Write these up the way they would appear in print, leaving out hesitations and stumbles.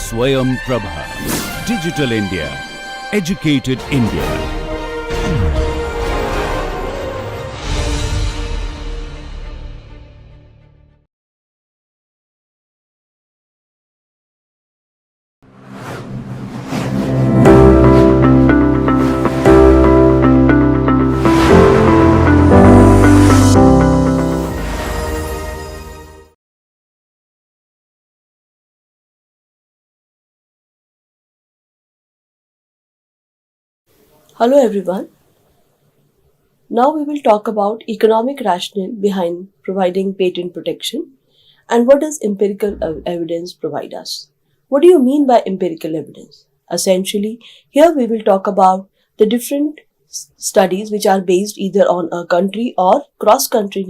Swayam Prabha. Digital India. Educated India. Hello everyone. Now we will talk about economic rationale behind providing patent protection and what does empirical evidence provide us. What do you mean by empirical evidence? Essentially, here we will talk about the different studies which are based either on a country or cross-country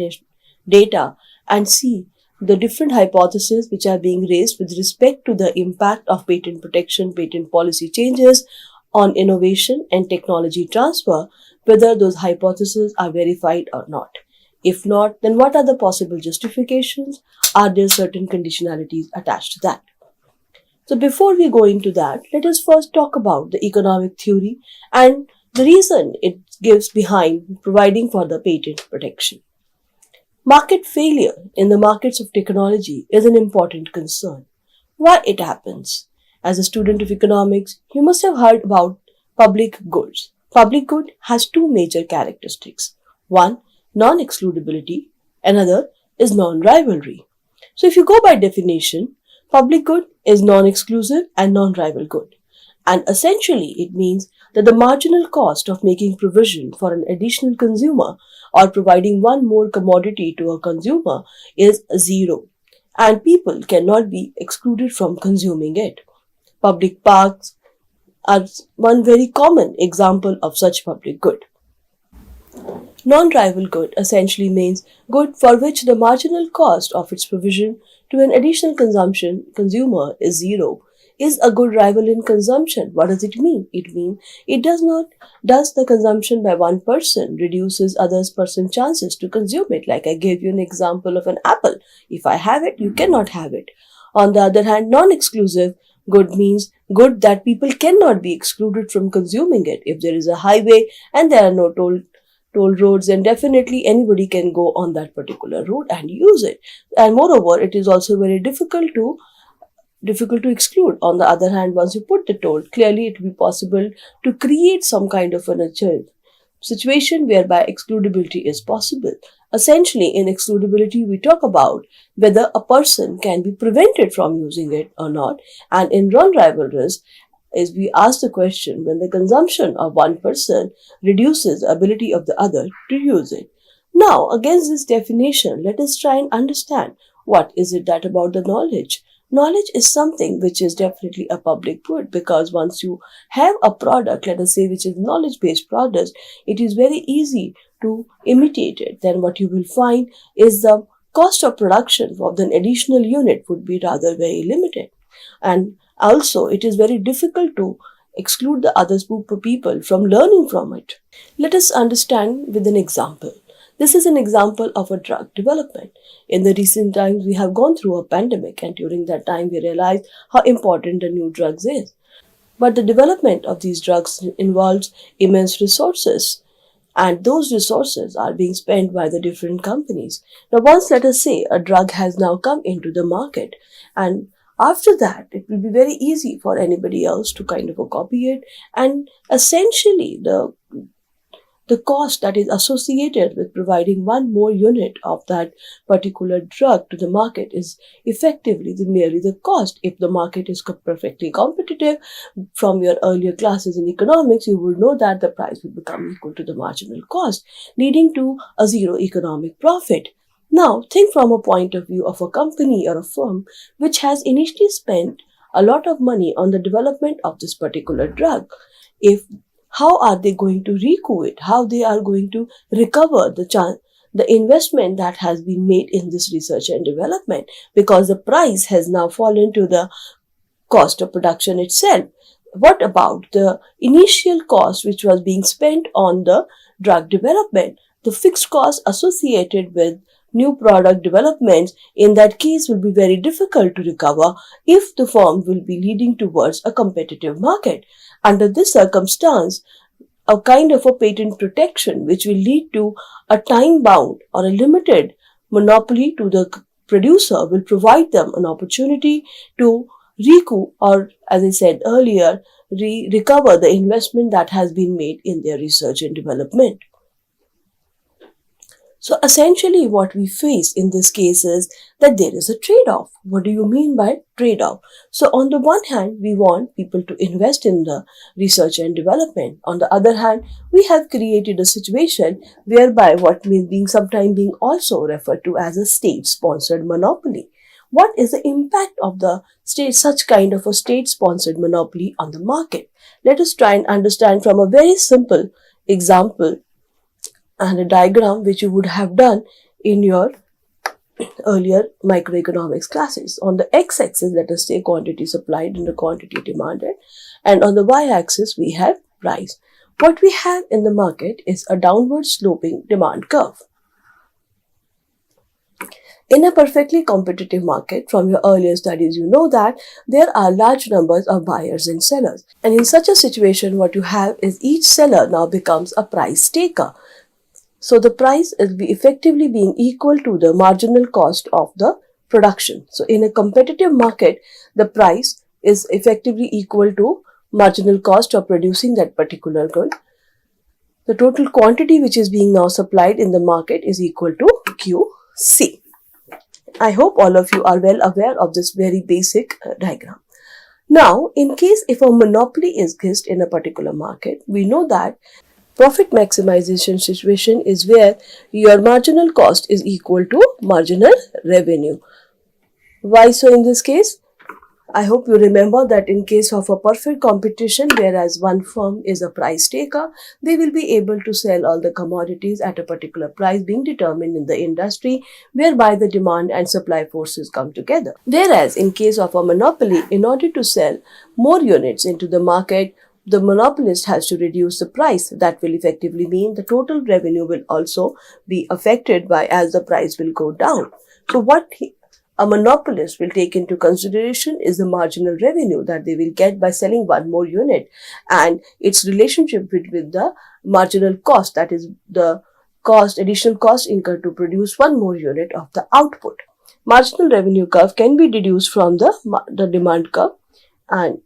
data and see the different hypotheses which are being raised with respect to the impact of patent protection, patent policy changes on innovation and technology transfer, whether those hypotheses are verified or not. If not, then what are the possible justifications? Are there certain conditionalities attached to that? So before we go into that, let us first talk about the economic theory and the reason it gives behind providing for the patent protection. Market failure in the markets of technology is an important concern. Why it happens? As a student of economics, you must have heard about public goods. Public good has two major characteristics. One, non-excludability. Another is non-rivalry. So if you go by definition, public good is non-exclusive and non-rival good. And essentially it means that the marginal cost of making provision for an additional consumer or providing one more commodity to a consumer is zero. And people cannot be excluded from consuming it. Public parks are one very common example of such public good. Non-rival good essentially means good for which the marginal cost of its provision to an additional consumer is zero. Is a good rival in consumption? What does it mean? It means it does the consumption by one person reduces others' person chances to consume it. Like I gave you an example of an apple. If I have it, you cannot have it. On the other hand, non-exclusive good means good that people cannot be excluded from consuming it. If there is a highway and there are no toll roads, then definitely anybody can go on that particular road and use it. And moreover, it is also very difficult to exclude. On the other hand, once you put the toll, clearly it will be possible to create some kind of a situation whereby excludability is possible. Essentially, in excludability, we talk about whether a person can be prevented from using it or not. And in non-rivalrous, is we ask the question when the consumption of one person reduces the ability of the other to use it. Now, against this definition, let us try and understand what is it that about the knowledge. Knowledge is something which is definitely a public good because once you have a product, let us say, which is knowledge-based product, it is very easy to imitate it. Then what you will find is the cost of production of an additional unit would be rather very limited. And also, it is very difficult to exclude the other group of people from learning from it. Let us understand with an example. This is an example of a drug development. In the recent times, we have gone through a pandemic, and during that time, we realized how important the new drugs is. But the development of these drugs involves immense resources, and those resources are being spent by the different companies. Now, once let us say a drug has now come into the market, and after that, it will be very easy for anybody else to kind of copy it, and essentially the cost that is associated with providing one more unit of that particular drug to the market is effectively merely the cost. If the market is perfectly competitive, from your earlier classes in economics, you will know that the price will become equal to the marginal cost, leading to a zero economic profit. Now, think from a point of view of a company or a firm which has initially spent a lot of money on the development of this particular drug. How are they going to recoup it? How they are going to recover the investment that has been made in this research and development, because the price has now fallen to the cost of production itself. What about the initial cost which was being spent on the drug development? The fixed cost associated with new product developments, in that case will be very difficult to recover if the firm will be leading towards a competitive market. Under this circumstance, a kind of a patent protection which will lead to a time bound or a limited monopoly to the producer will provide them an opportunity to recoup, or as I said earlier, recover the investment that has been made in their research and development. So essentially what we face in this case is that there is a trade-off. What do you mean by trade-off? So on the one hand, we want people to invest in the research and development. On the other hand, we have created a situation whereby what may being sometimes being also referred to as a state-sponsored monopoly. What is the impact of the state, such kind of a state-sponsored monopoly on the market? Let us try and understand from a very simple example and a diagram which you would have done in your earlier microeconomics classes. On the x-axis, let us say quantity supplied and the quantity demanded, and on the y-axis we have price. What we have in the market is a downward sloping demand curve. In a perfectly competitive market, from your earlier studies, you know that there are large numbers of buyers and sellers. And in such a situation, what you have is each seller now becomes a price taker. So the price will be effectively being equal to the marginal cost of the production. So in a competitive market, the price is effectively equal to marginal cost of producing that particular good. The total quantity which is being now supplied in the market is equal to QC. I hope all of you are well aware of this very basic diagram. Now, in case if a monopoly exists in a particular market, we know that profit maximization situation is where your marginal cost is equal to marginal revenue. Why so in this case? I hope you remember that in case of a perfect competition, whereas one firm is a price taker, they will be able to sell all the commodities at a particular price being determined in the industry, whereby the demand and supply forces come together. Whereas in case of a monopoly, in order to sell more units into the market, the monopolist has to reduce the price. That will effectively mean the total revenue will also be affected by as the price will go down. So what a monopolist will take into consideration is the marginal revenue that they will get by selling one more unit and its relationship with the marginal cost, that is the additional cost incurred to produce one more unit of the output. Marginal revenue curve can be deduced from the demand curve, and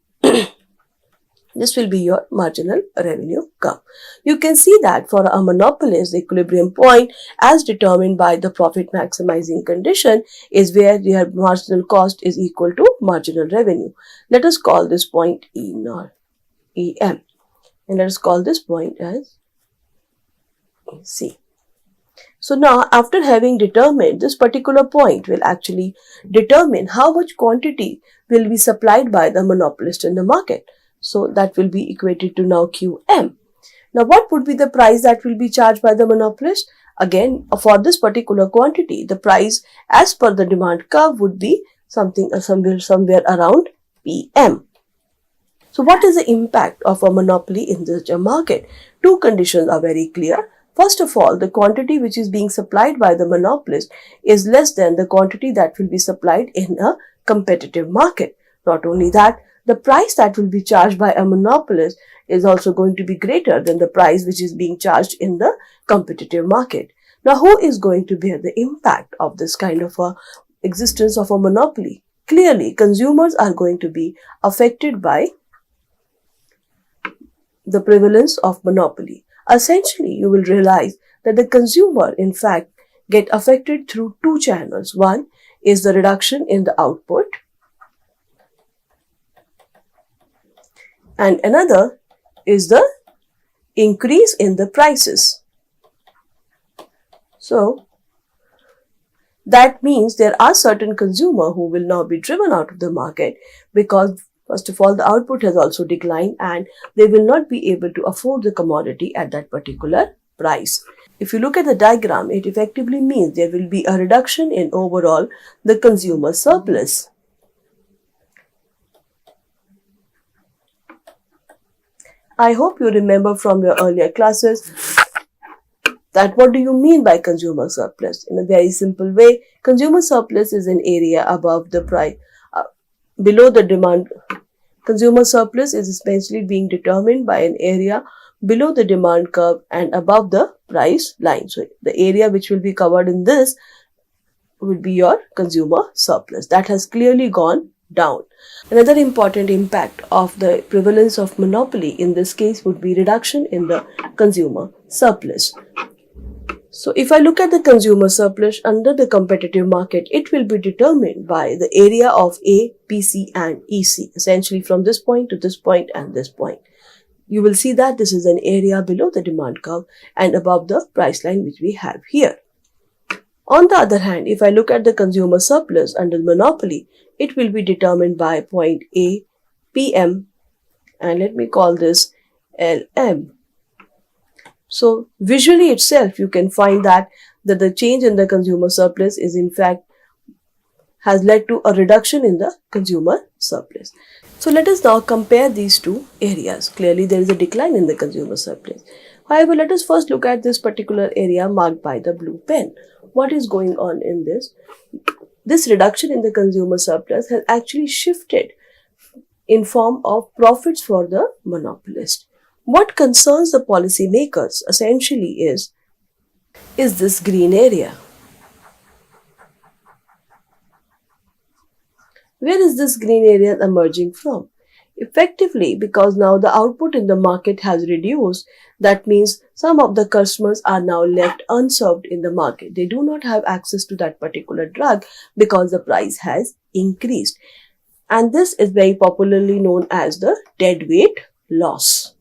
this will be your marginal revenue curve. You can see that for a monopolist, the equilibrium point as determined by the profit maximizing condition is where your marginal cost is equal to marginal revenue. Let us call this point E0, EM, and let us call this point as C. So now, after having determined this particular point will actually determine how much quantity will be supplied by the monopolist in the market. So that will be equated to now QM. Now what would be the price that will be charged by the monopolist? Again, for this particular quantity, the price as per the demand curve would be somewhere around PM. So what is the impact of a monopoly in this market? Two conditions are very clear. First of all, the quantity which is being supplied by the monopolist is less than the quantity that will be supplied in a competitive market. Not only that, the price that will be charged by a monopolist is also going to be greater than the price which is being charged in the competitive market. Now, who is going to bear the impact of this kind of a existence of a monopoly? Clearly, consumers are going to be affected by the prevalence of monopoly. Essentially, you will realize that the consumer, in fact, get affected through two channels. One is the reduction in the output, and another is the increase in the prices. So, that means there are certain consumers who will now be driven out of the market because first of all, the output has also declined and they will not be able to afford the commodity at that particular price. If you look at the diagram, it effectively means there will be a reduction in overall the consumer surplus. I hope you remember from your earlier classes that what do you mean by consumer surplus? In a very simple way, consumer surplus is an area above the price, below the demand. Consumer surplus is essentially being determined by an area below the demand curve and above the price line. So the area which will be covered in this would be your consumer surplus. That has clearly gone down. Another important impact of the prevalence of monopoly in this case would be reduction in the consumer surplus. So if I look at the consumer surplus under the competitive market, it will be determined by the area of A, PC and EC, essentially from this point to this point and this point. You will see that this is an area below the demand curve and above the price line which we have here. On the other hand, if I look at the consumer surplus under the monopoly, it will be determined by point A, PM, and let me call this LM. So visually itself, you can find that the change in the consumer surplus is in fact has led to a reduction in the consumer surplus. So let us now compare these two areas. Clearly there is a decline in the consumer surplus. However, let us first look at this particular area marked by the blue pen. What is going on in this? This reduction in the consumer surplus has actually shifted in form of profits for the monopolist. What concerns the policy makers essentially is this green area. Where is this green area emerging from? Effectively, because now the output in the market has reduced, that means some of the customers are now left unserved in the market. They do not have access to that particular drug because the price has increased. And this is very popularly known as the deadweight loss.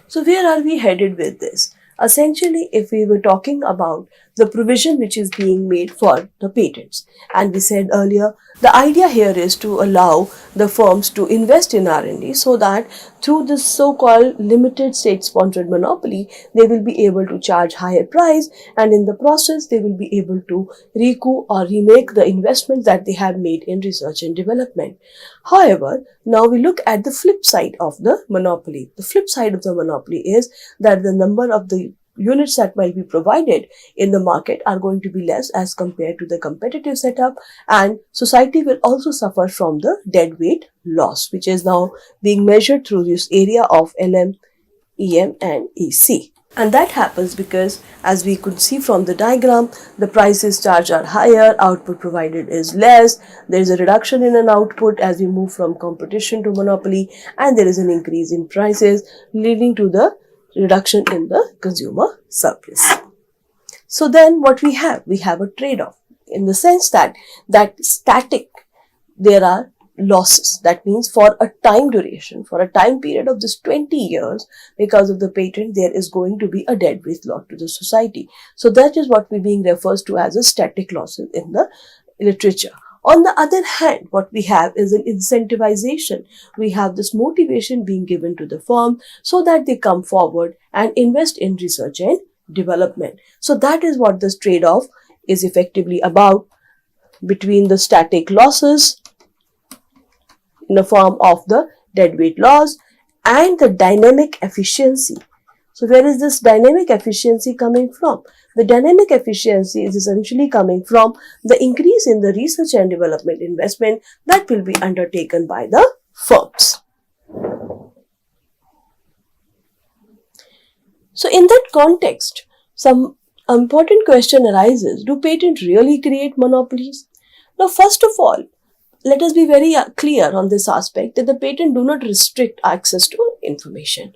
So where are we headed with this? Essentially, if we were talking about the provision which is being made for the patents, and we said earlier, the idea here is to allow the firms to invest in R&D so that through this so-called limited state-sponsored monopoly, they will be able to charge higher price, and in the process, they will be able to recoup or remake the investments that they have made in research and development. However, now we look at the flip side of the monopoly. The flip side of the monopoly is that the number of the units that might be provided in the market are going to be less as compared to the competitive setup, and society will also suffer from the deadweight loss, which is now being measured through this area of LM, EM and EC. And that happens because, as we could see from the diagram, the prices charged are higher, output provided is less, there is a reduction in an output as we move from competition to monopoly, and there is an increase in prices leading to the reduction in the consumer surplus. So then what we have a trade-off in the sense that static, there are losses. That means for a time duration, for a time period of this 20 years, because of the patent, there is going to be a deadweight loss to the society. So that is what we being refers to as a static losses in the literature. On the other hand, what we have is an incentivization. We have this motivation being given to the firm so that they come forward and invest in research and development. So that is what this trade-off is effectively about between the static losses in the form of the deadweight loss and the dynamic efficiency. So where is this dynamic efficiency coming from? The dynamic efficiency is essentially coming from the increase in the research and development investment that will be undertaken by the firms. So in that context, some important question arises: do patents really create monopolies? Now, first of all, let us be very clear on this aspect that the patent do not restrict access to information.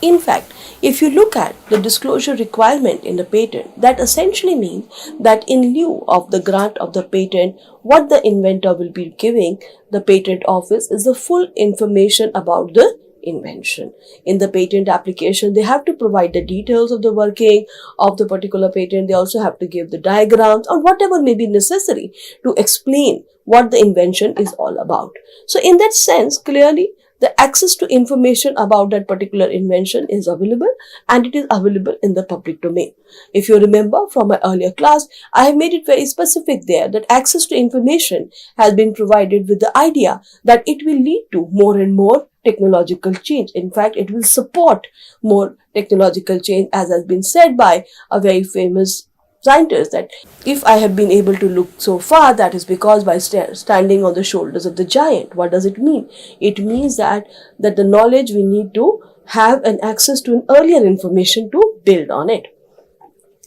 In fact, if you look at the disclosure requirement in the patent, that essentially means that in lieu of the grant of the patent, what the inventor will be giving the patent office is the full information about the invention. In the patent application, they have to provide the details of the working of the particular patent. They also have to give the diagrams or whatever may be necessary to explain what the invention is all about. So in that sense, clearly, the access to information about that particular invention is available, and it is available in the public domain. If you remember from my earlier class, I have made it very specific there that access to information has been provided with the idea that it will lead to more and more technological change. In fact, it will support more technological change, as has been said by a very famous scientist, that if I have been able to look so far, that is because by standing on the shoulders of the giant. What does it mean? It means that the knowledge we need to have an access to an earlier information to build on it.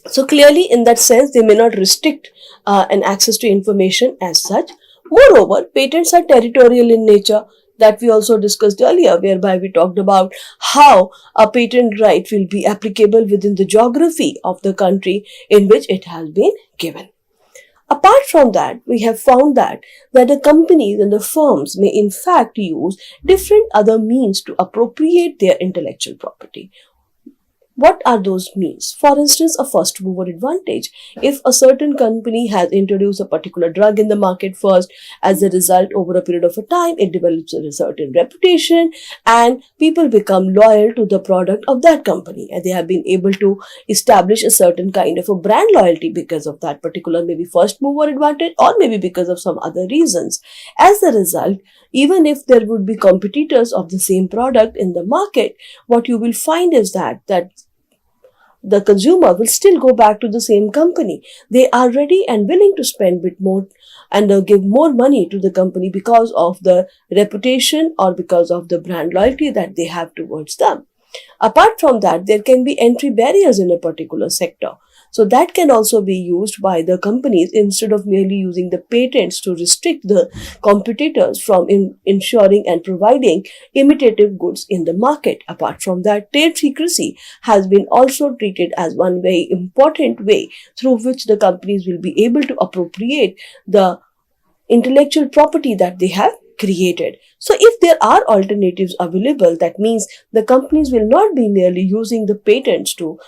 So clearly, in that sense, they may not restrict an access to information as such. Moreover, patents are territorial in nature, that we also discussed earlier, whereby we talked about how a patent right will be applicable within the geography of the country in which it has been given. Apart from that, we have found that the companies and the firms may in fact use different other means to appropriate their intellectual property. What are those means? For instance, a first mover advantage. If a certain company has introduced a particular drug in the market first, as a result, over a period of a time, it develops a certain reputation and people become loyal to the product of that company, and they have been able to establish a certain kind of a brand loyalty because of that particular maybe first mover advantage, or maybe because of some other reasons. As a result, even if there would be competitors of the same product in the market, what you will find is that the consumer will still go back to the same company. They are ready and willing to spend a bit more and give more money to the company because of the reputation or because of the brand loyalty that they have towards them. Apart from that, there can be entry barriers in a particular sector. So that can also be used by the companies instead of merely using the patents to restrict the competitors from ensuring and providing imitative goods in the market. Apart from that, trade secrecy has been also treated as one very important way through which the companies will be able to appropriate the intellectual property that they have created. So if there are alternatives available, that means the companies will not be merely using the patents to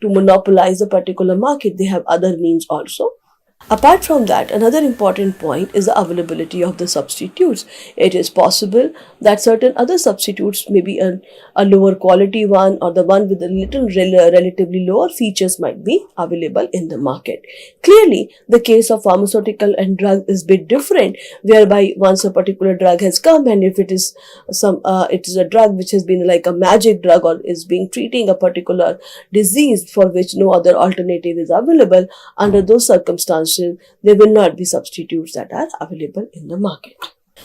monopolize a particular market. They have other means also. Apart from that, another important point is the availability of the substitutes. It is possible that certain other substitutes, maybe a lower quality one or the one with a relatively lower features, might be available in the market. Clearly, the case of pharmaceutical and drug is a bit different, whereby once a particular drug has come, and if it is it is a drug which has been like a magic drug or is being treating a particular disease for which no other alternative is available, under those circumstances, there will not be substitutes that are available in the market.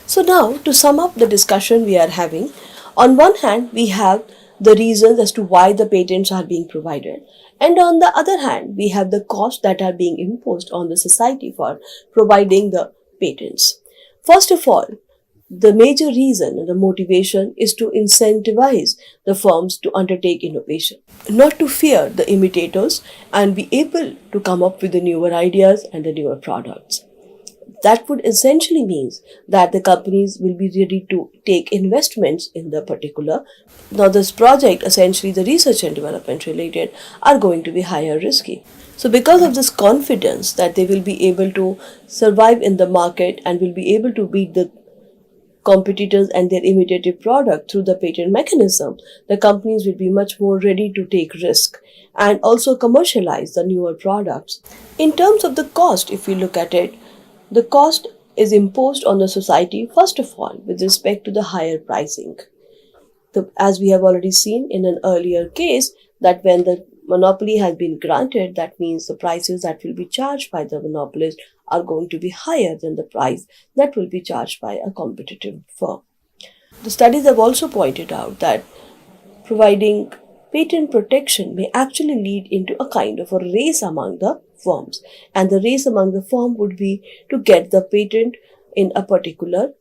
So now, to sum up the discussion we are having, on one hand, we have the reasons as to why the patents are being provided, and on the other hand, we have the costs that are being imposed on the society for providing the patents. First of all, the major reason and the motivation is to incentivize the firms to undertake innovation, not to fear the imitators, and be able to come up with the newer ideas and the newer products. That would essentially mean that the companies will be ready to take investments in the particular. Now, this project, essentially the research and development related, are going to be higher risky. So because of this confidence that they will be able to survive in the market and will be able to beat the competitors and their imitative product through the patent mechanism, the companies will be much more ready to take risk and also commercialize the newer products. In terms of the cost, if we look at it, the cost is imposed on the society, first of all, with respect to the higher pricing. As we have already seen in an earlier case, that when the monopoly has been granted, that means the prices that will be charged by the monopolist are going to be higher than the price that will be charged by a competitive firm. The studies have also pointed out that providing patent protection may actually lead into a kind of a race among the firms, and the race among the firm would be to get the patent in a particular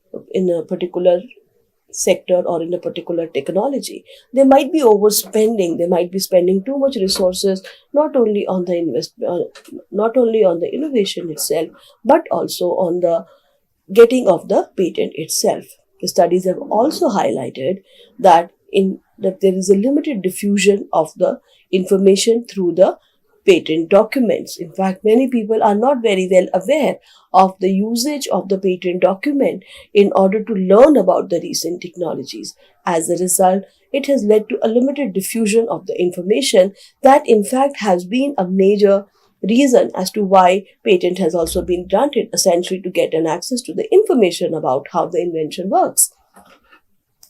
sector or in a particular technology. They might be overspending. They might be spending too much resources, not only on the innovation itself, but also on the getting of the patent itself. The studies have also highlighted that there is a limited diffusion of the information through the patent documents. In fact, many people are not very well aware of the usage of the patent document in order to learn about the recent technologies. As a result, it has led to a limited diffusion of the information that in fact has been a major reason as to why patent has also been granted, essentially to get an access to the information about how the invention works.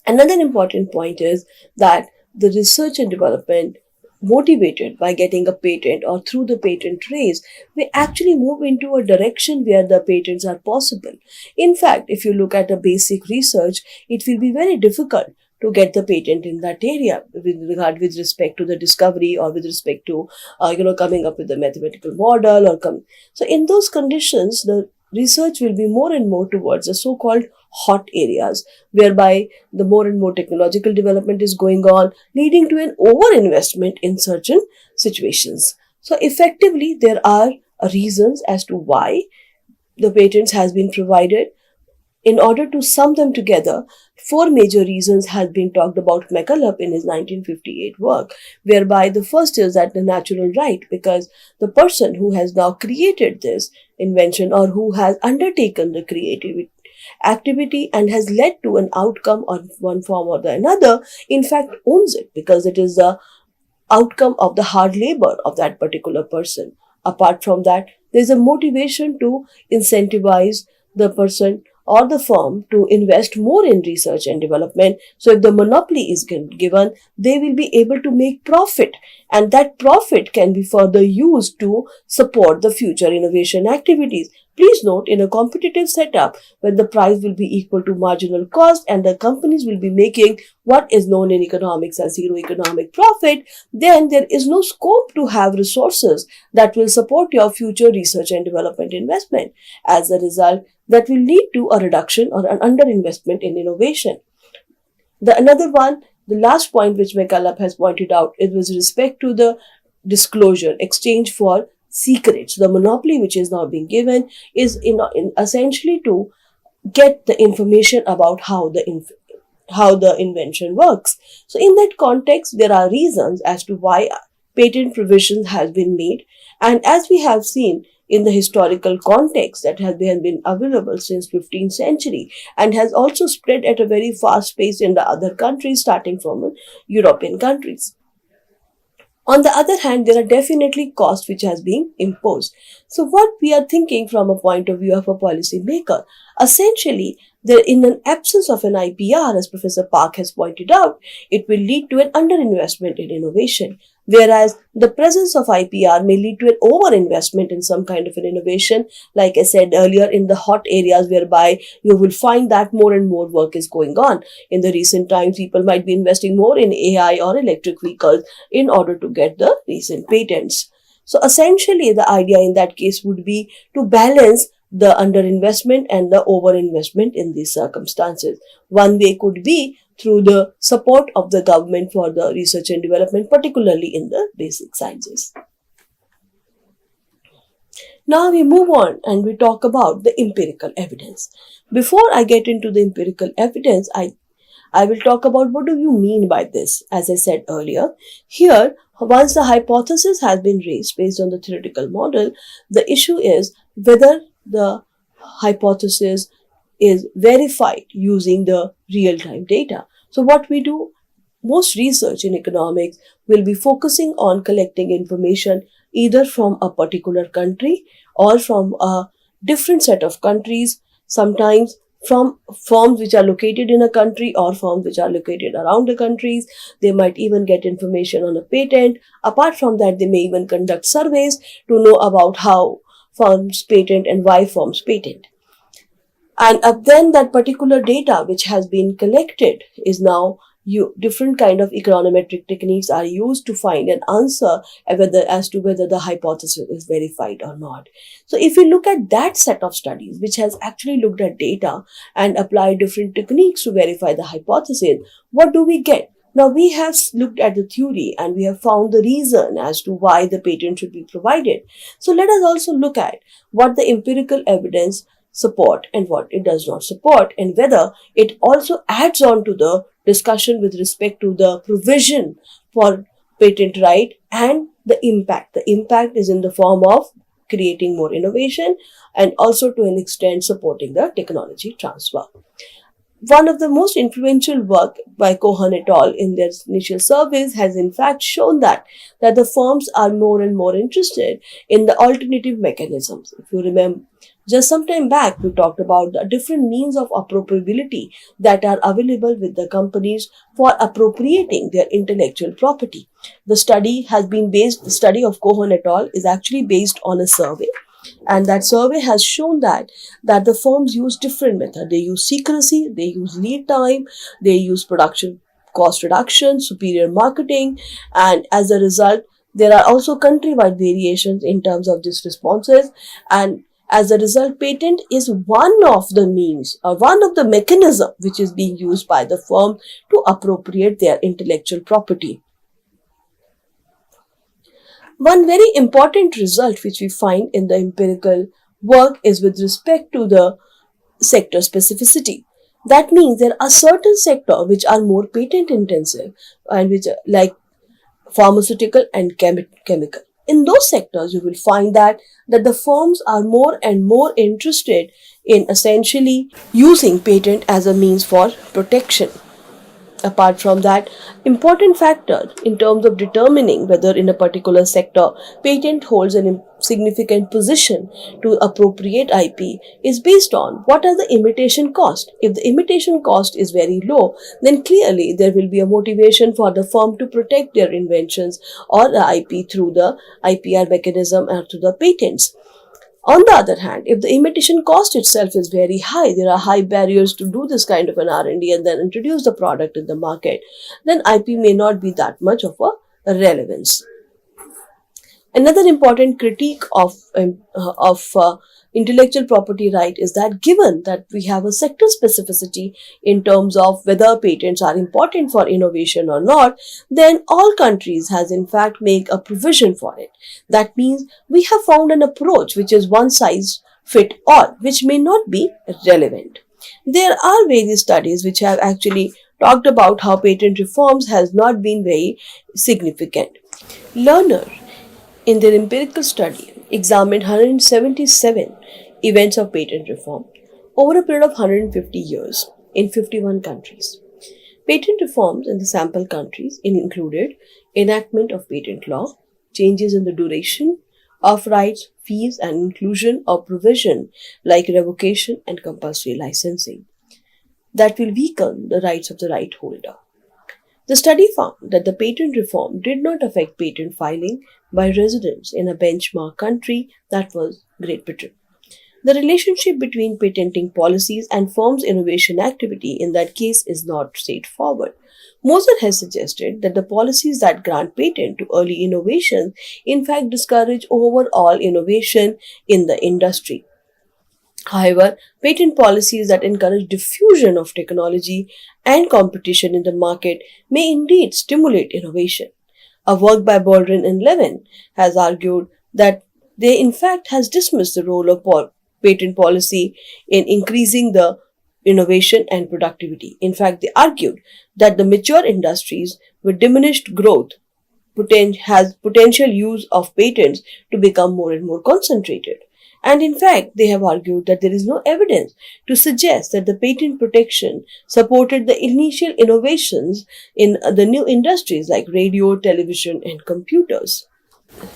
Another important point is that the research and development motivated by getting a patent or through the patent race may actually move into a direction where the patents are possible. In fact, if you look at a basic research, it will be very difficult to get the patent in that area with respect to the discovery or with respect to coming up with a mathematical model so in those conditions the research will be more and more towards the so-called hot areas, whereby the more and more technological development is going on, leading to an overinvestment in certain situations. So effectively, there are reasons as to why the patents has been provided. In order to sum them together, four major reasons has been talked about McCulloch in his 1958 work, whereby the first is that the natural right, because the person who has now created this invention or who has undertaken the creative activity and has led to an outcome on one form or the another, in fact owns it because it is the outcome of the hard labor of that particular person. Apart from that, there is a motivation to incentivize the person or the firm to invest more in research and development. So if the monopoly is given, they will be able to make profit, and that profit can be further used to support the future innovation activities. Please note, in a competitive setup, when the price will be equal to marginal cost and the companies will be making what is known in economics as zero economic profit, then there is no scope to have resources that will support your future research and development investment. As a result, that will lead to a reduction or an underinvestment in innovation. The last point which McCulloch has pointed out is with respect to the disclosure, exchange for secrets. The monopoly which is now being given is in essentially to get the information about how the invention works. So in that context, there are reasons as to why patent provisions has been made, and as we have seen in the historical context that has been available since 15th century and has also spread at a very fast pace in the other countries starting from European countries. On the other hand, there are definitely costs which has been imposed. So what we are thinking from a point of view of a policy maker, essentially, in an absence of an IPR, as Professor Park has pointed out, it will lead to an underinvestment in innovation. Whereas the presence of IPR may lead to an overinvestment in some kind of an innovation, like I said earlier, in the hot areas whereby you will find that more and more work is going on. In the recent times, people might be investing more in AI or electric vehicles in order to get the recent patents. So essentially, the idea in that case would be to balance the underinvestment and the overinvestment in these circumstances. One way could be through the support of the government for the research and development, particularly in the basic sciences. Now we move on and we talk about the empirical evidence. Before I get into the empirical evidence, I will talk about what do you mean by this. As I said earlier, here, once the hypothesis has been raised based on the theoretical model, the issue is whether the hypothesis is verified using the real-time data. So what we do, most research in economics will be focusing on collecting information either from a particular country or from a different set of countries, sometimes from firms which are located in a country or firms which are located around the countries. They might even get information on a patent. Apart from that, they may even conduct surveys to know about how firms patent and why firms patent. And then that particular data which has been collected is now different kind of econometric techniques are used to find an answer as to whether the hypothesis is verified or not. So if you look at that set of studies which has actually looked at data and applied different techniques to verify the hypothesis, what do we get? Now we have looked at the theory and we have found the reason as to why the patent should be provided. So let us also look at what the empirical evidence support and what it does not support, and whether it also adds on to the discussion with respect to the provision for patent right and the impact. The impact is in the form of creating more innovation and also to an extent supporting the technology transfer. One of the most influential work by Cohen et al. In their initial surveys has in fact shown that the firms are more and more interested in the alternative mechanisms. If you remember, just some time back, we talked about the different means of appropriability that are available with the companies for appropriating their intellectual property. The study of Cohen et al. Is actually based on a survey, and that survey has shown that the firms use different methods. They use secrecy, they use lead time, they use production cost reduction, superior marketing, and as a result there are also countrywide variations in terms of these responses. And as a result, patent is one of the means or one of the mechanism which is being used by the firm to appropriate their intellectual property. One very important result which we find in the empirical work is with respect to the sector specificity. That means there are certain sectors which are more patent intensive and which are like pharmaceutical and chemical. In those sectors, you will find that the firms are more and more interested in essentially using patent as a means for protection. Apart from that, important factor in terms of determining whether in a particular sector patent holds a significant position to appropriate IP is based on what are the imitation cost. If the imitation cost is very low, then clearly there will be a motivation for the firm to protect their inventions or the IP through the IPR mechanism or through the patents. On the other hand, if the imitation cost itself is very high, there are high barriers to do this kind of an R&D and then introduce the product in the market, then IP may not be that much of a relevance. Another important critique of intellectual property right is that given that we have a sector specificity in terms of whether patents are important for innovation or not, then all countries has in fact made a provision for it. That means we have found an approach which is one size fit all, which may not be relevant. There are various studies which have actually talked about how patent reforms has not been very significant. Lerner, in their empirical study, examined 177 events of patent reform over a period of 150 years in 51 countries. Patent reforms in the sample countries included enactment of patent law, changes in the duration of rights, fees, and inclusion of provision like revocation and compulsory licensing that will weaken the rights of the right holder. The study found that the patent reform did not affect patent filing by residents in a benchmark country, that was Great Britain. The relationship between patenting policies and firms' innovation activity in that case is not straightforward. Moser has suggested that the policies that grant patent to early innovations in fact discourage overall innovation in the industry. However, patent policies that encourage diffusion of technology and competition in the market may indeed stimulate innovation. A work by Baldwin and Levin has argued that they in fact has dismissed the role of patent policy in increasing the innovation and productivity. In fact, they argued that the mature industries with diminished growth has potential use of patents to become more and more concentrated. And in fact, they have argued that there is no evidence to suggest that the patent protection supported the initial innovations in the new industries like radio, television, and computers.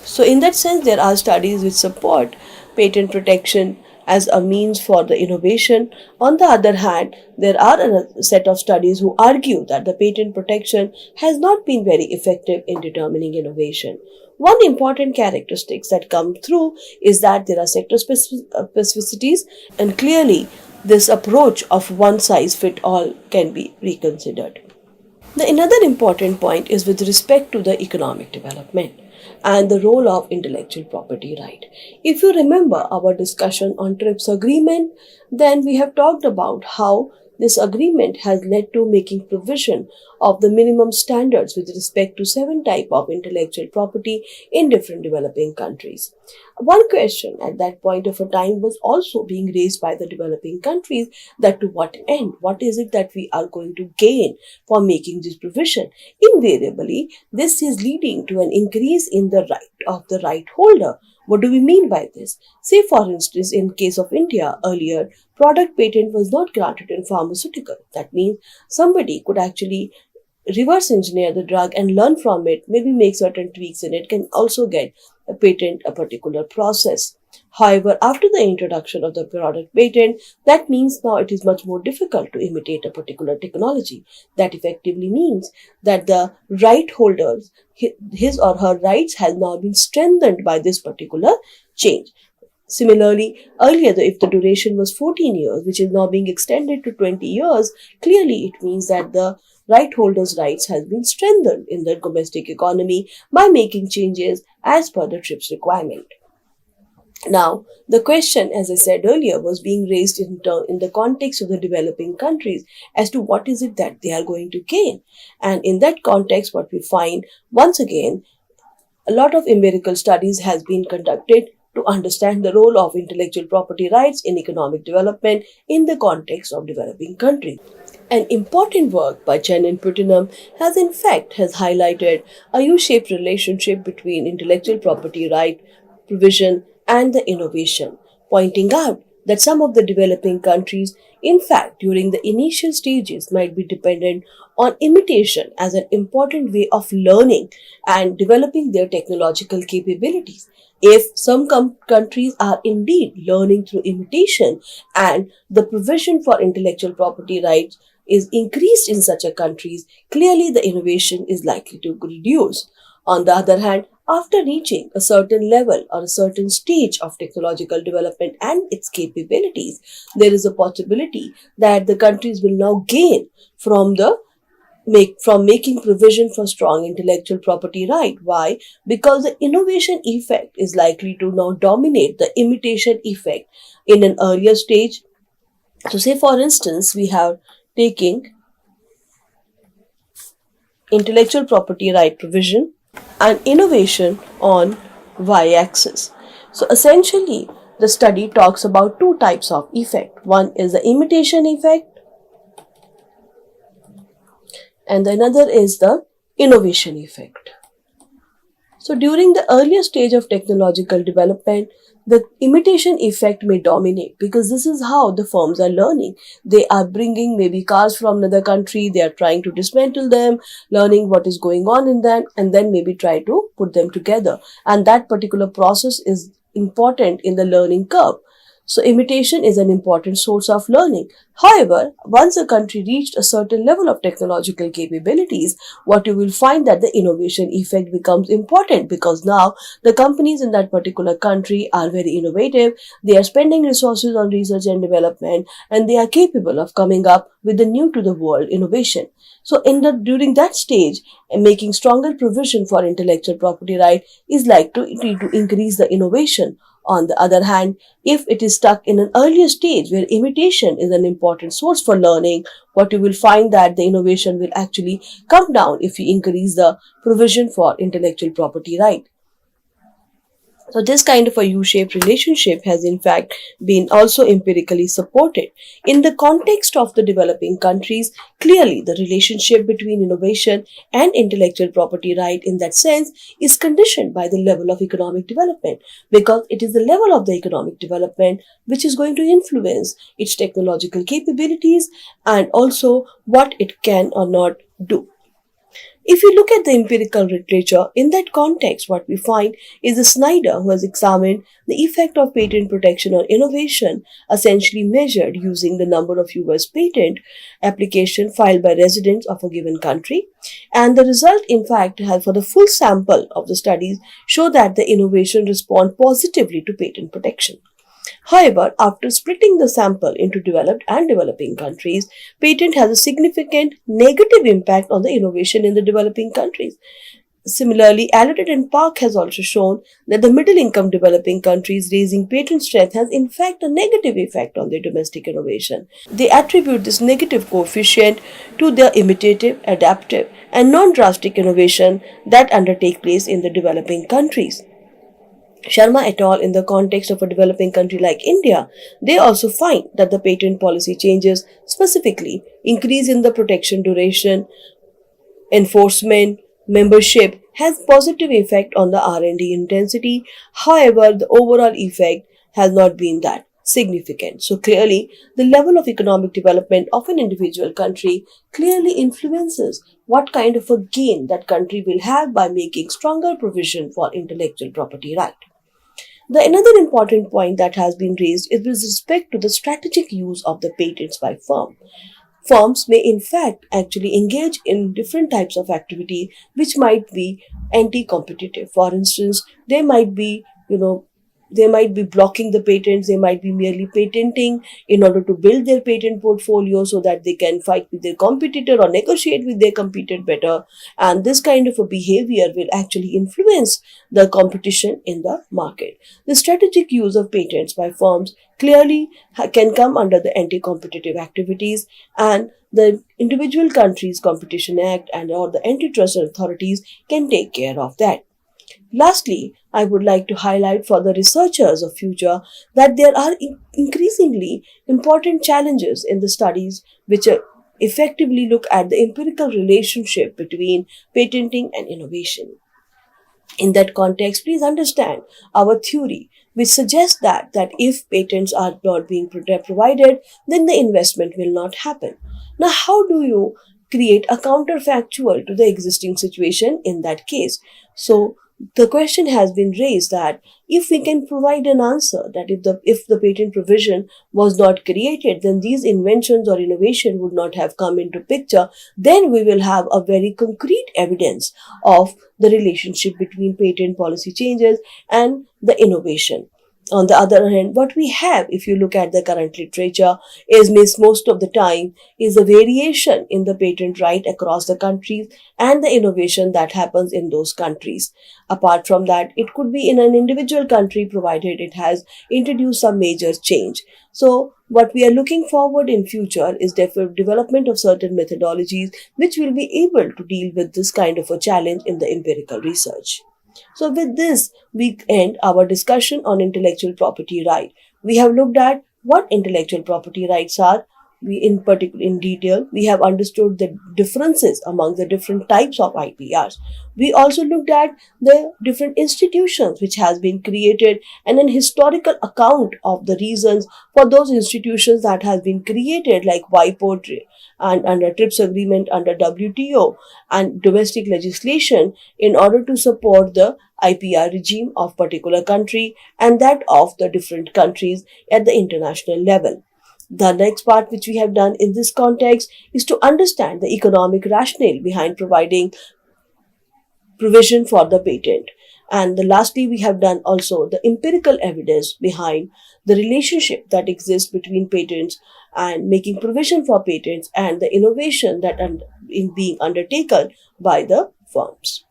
So, in that sense, there are studies which support patent protection as a means for the innovation. On the other hand, there are a set of studies who argue that the patent protection has not been very effective in determining innovation. One important characteristic that come through is that there are sector specificities, and clearly this approach of one size fit all can be reconsidered. Another important point is with respect to the economic development and the role of intellectual property right. If you remember our discussion on TRIPS agreement, then we have talked about how this agreement has led to making provision of the minimum standards with respect to 7 types of intellectual property in different developing countries. One question at that point of a time was also being raised by the developing countries that to what end? What is it that we are going to gain for making this provision? Invariably, this is leading to an increase in the right of the right holder. What do we mean by this? Say for instance, in case of India, earlier product patent was not granted in pharmaceutical. That means somebody could actually reverse engineer the drug and learn from it, maybe make certain tweaks in it, can also get a patent a particular process. However, after the introduction of the product patent, that means now it is much more difficult to imitate a particular technology. That effectively means that the right holders, his or her rights has now been strengthened by this particular change. Similarly, earlier, if the duration was 14 years, which is now being extended to 20 years, clearly it means that the right holders' rights has been strengthened in the domestic economy by making changes as per the TRIPS requirement. Now, the question, as I said earlier, was being raised in the context of the developing countries as to what is it that they are going to gain. And in that context, what we find, once again, a lot of empirical studies has been conducted to understand the role of intellectual property rights in economic development in the context of developing countries. An important work by Chen and Putnam has highlighted a U-shaped relationship between intellectual property right provision and the innovation, pointing out that some of the developing countries, in fact, during the initial stages, might be dependent on imitation as an important way of learning and developing their technological capabilities. If some countries are indeed learning through imitation and the provision for intellectual property rights is increased in such a countries, clearly the innovation is likely to reduce. On the other hand, after reaching a certain level or a certain stage of technological development and its capabilities, there is a possibility that the countries will now gain from making provision for strong intellectual property right. Why? Because the innovation effect is likely to now dominate the imitation effect in an earlier stage. So say for instance, we have taking intellectual property right provision and innovation on y-axis. So essentially, the study talks about two types of effect. One is the imitation effect and another is the innovation effect. So during the earlier stage of technological development, the imitation effect may dominate because this is how the firms are learning. They are bringing maybe cars from another country, they are trying to dismantle them, learning what is going on in them, and then maybe try to put them together. And that particular process is important in the learning curve. So imitation is an important source of learning. However, once a country reached a certain level of technological capabilities, what you will find that the innovation effect becomes important because now the companies in that particular country are very innovative. They are spending resources on research and development and they are capable of coming up with the new to the world innovation. So during that stage, making stronger provision for intellectual property right is likely to increase the innovation. On the other hand, if it is stuck in an earlier stage where imitation is an important source for learning, what you will find that the innovation will actually come down if you increase the provision for intellectual property right. So this kind of a U-shaped relationship has in fact been also empirically supported. In the context of the developing countries, clearly the relationship between innovation and intellectual property right in that sense is conditioned by the level of economic development because it is the level of the economic development which is going to influence its technological capabilities and also what it can or not do. If you look at the empirical literature, in that context, what we find is the Snyder, who has examined the effect of patent protection on innovation, essentially measured using the number of US patent application filed by residents of a given country. And the result, in fact, for the full sample of the studies, show that the innovation respond positively to patent protection. However, after splitting the sample into developed and developing countries, patent has a significant negative impact on the innovation in the developing countries. Similarly, Allotted and Park has also shown that the middle-income developing countries raising patent strength has in fact a negative effect on their domestic innovation. They attribute this negative coefficient to their imitative, adaptive, and non-drastic innovation that undertake place in the developing countries. Sharma et al. In the context of a developing country like India, they also find that the patent policy changes, specifically increase in the protection duration, enforcement, membership, has positive effect on the R&D intensity. However, the overall effect has not been that significant. So clearly, the level of economic development of an individual country clearly influences what kind of a gain that country will have by making stronger provision for intellectual property right. The another important point that has been raised is with respect to the strategic use of the patents by firm. Firms may in fact actually engage in different types of activity which might be anti-competitive. For instance, they might be blocking the patents, they might be merely patenting in order to build their patent portfolio so that they can fight with their competitor or negotiate with their competitor better. And this kind of a behavior will actually influence the competition in the market. The strategic use of patents by firms clearly can come under the anti-competitive activities, and the individual countries competition act and or the antitrust authorities can take care of that. Lastly, I would like to highlight for the researchers of future that there are increasingly important challenges in the studies which effectively look at the empirical relationship between patenting and innovation. In that context, please understand our theory, which suggests that if patents are not being provided, then the investment will not happen. Now, how do you create a counterfactual to the existing situation in that case? So, the question has been raised that if we can provide an answer that if the patent provision was not created, then these inventions or innovation would not have come into picture, then we will have a very concrete evidence of the relationship between patent policy changes and the innovation. On the other hand, what we have, if you look at the current literature, is most of the time is a variation in the patent right across the countries and the innovation that happens in those countries. Apart from that, it could be in an individual country provided it has introduced some major change. So what we are looking forward in future is development of certain methodologies which will be able to deal with this kind of a challenge in the empirical research. So with this, we end our discussion on intellectual property right. We have looked at what intellectual property rights are. In detail, we have understood the differences among the different types of IPRs. We also looked at the different institutions which has been created and an historical account of the reasons for those institutions that has been created, like WIPO and under TRIPS agreement, under WTO and domestic legislation, in order to support the IPR regime of particular country and that of the different countries at the international level. The next part which we have done in this context is to understand the economic rationale behind providing provision for the patent. And lastly, we have done also the empirical evidence behind the relationship that exists between patents and making provision for patents and the innovation that in being undertaken by the firms.